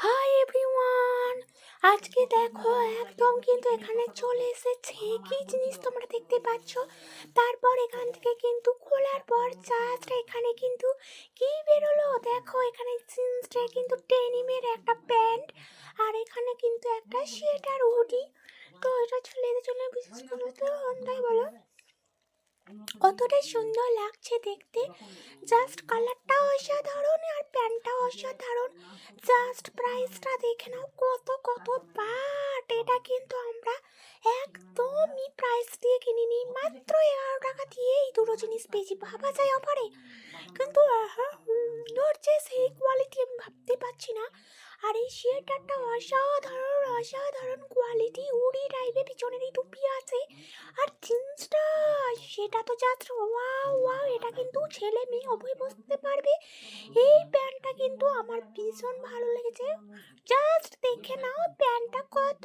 Hi everyone, আজকে দেখো একদম কিন্তু এখানে চলে এসেছে। কি জিনিস তোমরা দেখতে পাচ্ছ? তারপর এখান থেকে কিন্তু খোলার পর জাস্ট এখানে কিন্তু কি বেরোলো দেখো। এখানে জিন্সটা কিন্তু ডেনিমের একটা প্যান্ট, আর এখানে কিন্তু একটা সোয়েটার হুডি। তো এটা ছেলেদের জন্য বিশেষ করে তো তাই বলো, কতটা সুন্দর লাগছে দেখতে। জাস্ট কালারটাও অসাধারণ আর প্যান্টটাও অসাধারণ। জাস্ট প্রাইসটা দেখে নাও, কত কত বাট। এটা কিন্তু আমরা একদমই প্রাইস দিয়ে কিনিনি, মাত্র 11 টাকা দিয়ে এই দুটো জিনিস পেয়েছি। ভাবা যায় অফারে, কিন্তু ওর যে সেই কোয়ালিটি আমি ভাবতে পারছি না। আর এই সোয়েটারটা অসাধারণ অসাধারণ কোয়ালিটি, উড়ি টাইপের পিছনের এই টুপি আছে। আর জিন্সটা, সেটা তো জাস্ট ওয়াও ওয়াও। এটা কিন্তু ছেলে মেয়ে উভয় বুঝতে পারবে। এই প্যান্টটা কিন্তু আমার ভীষণ ভালো লেগেছে। জাস্ট দেখে নাও প্যান্টটা কত